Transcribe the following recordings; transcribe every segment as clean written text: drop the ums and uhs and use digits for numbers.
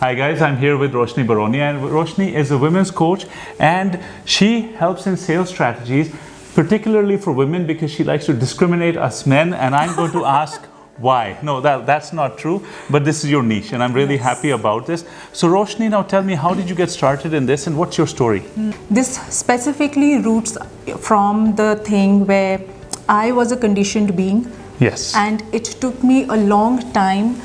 Hi guys, I'm here with Roshni Baronia, and Roshni is a women's coach and she helps in sales strategies, particularly for women, because she likes to discriminate us men, and I'm going to ask why. No, that's not true, but this is your niche and I'm really happy about this. So Roshni, now tell me, how did you get started in this and what's your story? This specifically roots from the thing where I was a conditioned being. Yes. And it took me a long time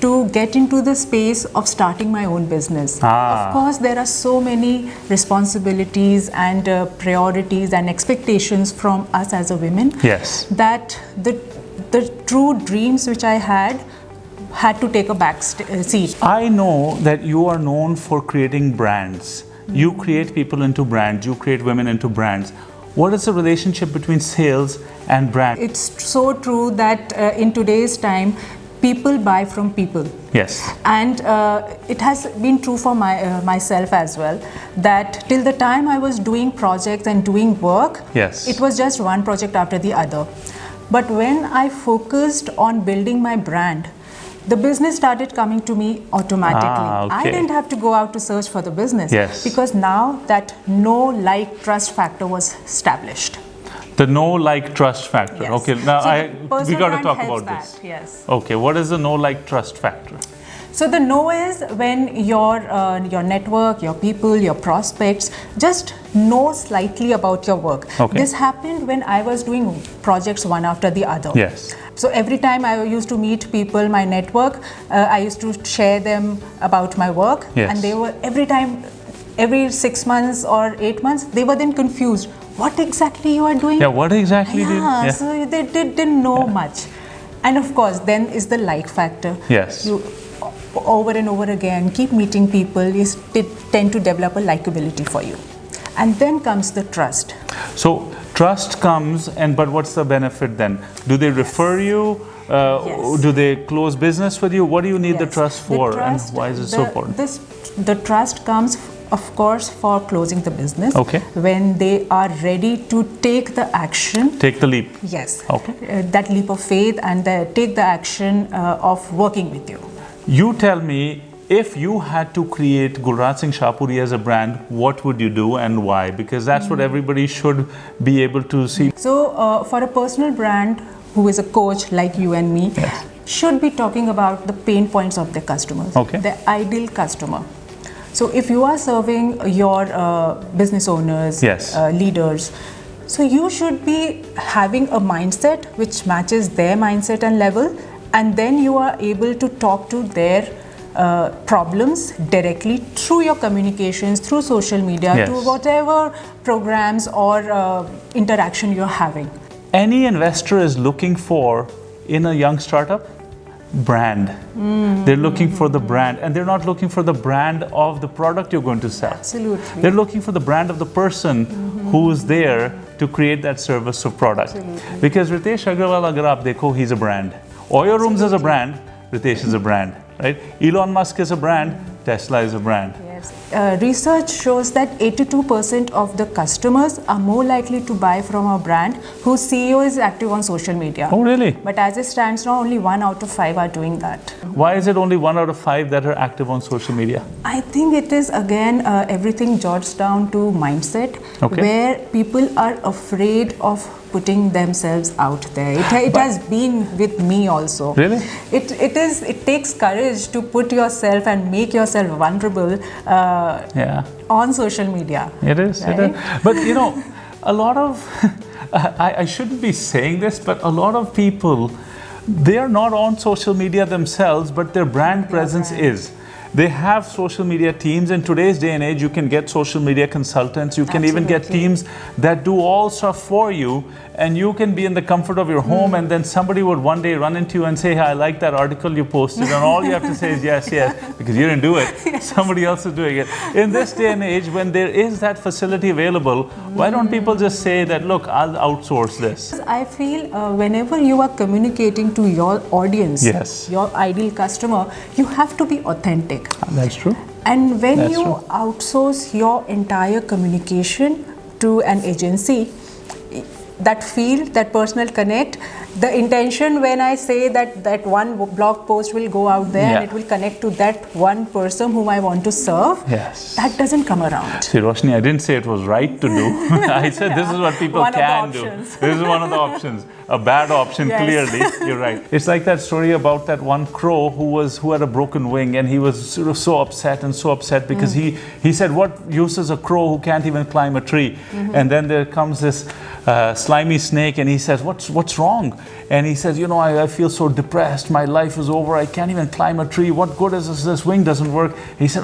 to get into the space of starting my own business. Of course, there are so many responsibilities and priorities and expectations from us as a women. Yes. That the true dreams which I had to take a back seat. I know that you are known for creating brands. You create people into brands, you create women into brands. What is the relationship between sales and brand? It's so true that in today's time, people buy from people. Yes. And it has been true for myself as well, that till the time I was doing projects and doing work, yes, it was just one project after the other. But when I focused on building my brand, the business started coming to me automatically. Okay. I didn't have to go out to search for the business. Yes. Because now that know, like, trust factor was established. The know, like, trust factor. Yes. Okay, now So we got to brand talk helps about that. this. Yes. Okay, what is the know, like, trust factor? So the know is when your network, your people, your prospects just know slightly about your work. Okay. This happened when I was doing projects one after the other. Yes. So every time I used to meet people, my network, I used to share them about my work. Yes. And they were every 6 months or 8 months, they were then confused. What exactly you are doing? Yeah, what exactly Yeah, so they didn't know much. And of course, then is the like factor. Yes. You, over and over again, keep meeting people, they tend to develop a likability for you. And then comes the trust. So trust comes, but what's the benefit then? Do they refer you? Yes. Do they close business with you? What do you need the Yes. trust for, and why is it so important? The trust comes, of course, for closing the business. Okay. When they are ready to take the action. Take the leap. Yes. Okay. That leap of faith and take the action of working with you. You tell me, if you had to create Gulraj Shahpuri as a brand, what would you do and why? Because that's what everybody should be able to see. So for a personal brand who is a coach like you and me, yes, should be talking about the pain points of their customers, okay, the ideal customer. So if you are serving your business owners, yes, leaders, so you should be having a mindset which matches their mindset and level, and then you are able to talk to their problems directly through your communications, through social media, yes, to whatever programs or interaction you're having. Any investor is looking for, in a young startup, brand. They're looking for the brand, and they're not looking for the brand of the product you're going to sell. Absolutely. They're looking for the brand of the person who is there to create that service or product. Absolutely. Because Ritesh Agarwal, agar aap dekho, he's a brand. Oyo Rooms is a brand, Ritesh is a brand, right? Elon Musk is a brand, Tesla is a brand. Yes. Research shows that 82% of the customers are more likely to buy from a brand whose CEO is active on social media. Oh, really? But as it stands now, only 1 out of 5 are doing that. Why is it only 1 out of 5 that are active on social media? I think it is, again, everything jots down to mindset, okay, where people are afraid of putting themselves out there. It has been with me also. Really? It takes courage to put yourself and make yourself vulnerable on social media. It is, right? it is. But you know, a lot of, I shouldn't be saying this, but a lot of people, they are not on social media themselves, but their brand presence is. They have social media teams. In today's day and age, you can get social media consultants. You can even get teams that do all stuff for you, and you can be in the comfort of your home, and then somebody would one day run into you and say, hey, I like that article you posted, and all you have to say is yes, yes, because you didn't do it. Yes. Somebody else is doing it. In this day and age, when there is that facility available, why don't people just say that, look, I'll outsource this? I feel whenever you are communicating to your audience, yes, your ideal customer, you have to be authentic. That's true. And when you outsource your entire communication to an agency, that feel, that personal connect. The intention when I say that one blog post will go out there and it will connect to that one person whom I want to serve, that doesn't come around. See, Roshni, I didn't say it was right to do. I said this is what people can do. This is one of the options. A bad option, clearly. You're right. It's like that story about that one crow who had a broken wing, and he was sort of so upset because he said, what use is a crow who can't even climb a tree? And then there comes this slimy snake, and he says, what's wrong? And he says, I feel so depressed. My life is over. I can't even climb a tree. What good is this wing doesn't work? He said,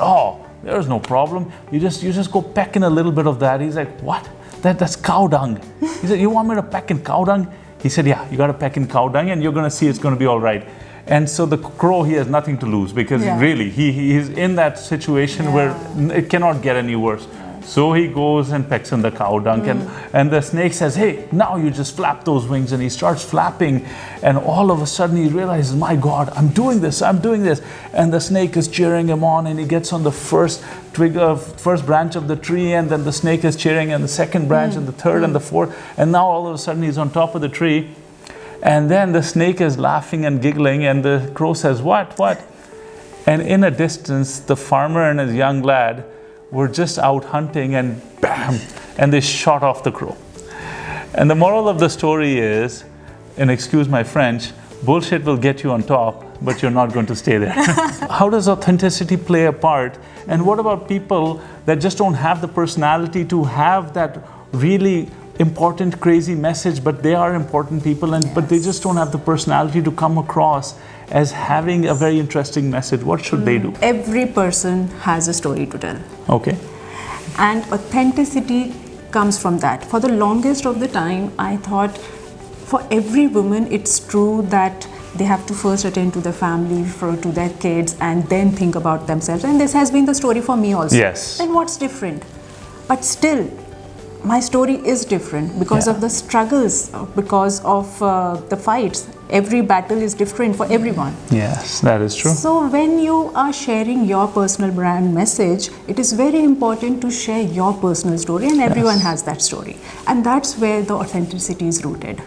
there's no problem. You just go peck in a little bit of that. He's like, what? That's cow dung. He said, you want me to peck in cow dung? He said, yeah, you got to peck in cow dung, and you're going to see it's going to be all right. And so the crow, he has nothing to lose, because really he is in that situation where it cannot get any worse. So he goes and pecks in the cow dung, and the snake says, hey, now you just flap those wings. And he starts flapping, and all of a sudden he realizes, my God, I'm doing this. And the snake is cheering him on, and he gets on the first branch of the tree, and then the snake is cheering, and the second branch, and the third, and the fourth. And now all of a sudden he's on top of the tree. And then the snake is laughing and giggling, and the crow says, what? And in a distance, the farmer and his young lad were just out hunting, and bam, and they shot off the crow. And the moral of the story is, and excuse my French, bullshit will get you on top, but you're not going to stay there. How does authenticity play a part? And what about people that just don't have the personality to have that really important, crazy message, but they are important people, but they just don't have the personality to come across as having a very interesting message? What should they do? Every person has a story to tell. Okay. And authenticity comes from that. For the longest of the time, I thought for every woman, it's true that they have to first attend to their family, to their kids, and then think about themselves. And this has been the story for me also. Yes. And what's different? But still, my story is different because of the struggles, because of the fights. Every battle is different for everyone. Yes, that is true. So when you are sharing your personal brand message, it is very important to share your personal story, and everyone has that story. And that's where the authenticity is rooted.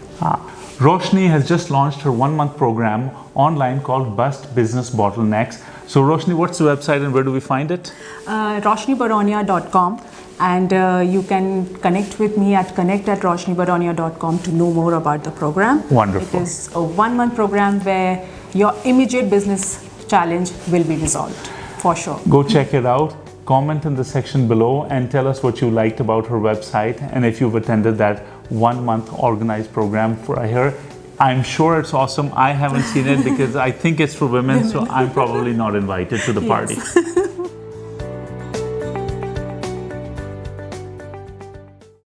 Roshni has just launched her 1-month program online called Bust Business Bottlenecks. So Roshni, what's the website and where do we find it? RoshniBaronia.com. And you can connect with me at connect@roshnibaronia.com to know more about the program. Wonderful. It is a 1-month program where your immediate business challenge will be resolved, for sure. Go check it out. Comment in the section below and tell us what you liked about her website, and if you've attended that 1-month organized program for her. I'm sure it's awesome. I haven't seen it because I think it's for women, so I'm probably not invited to the party.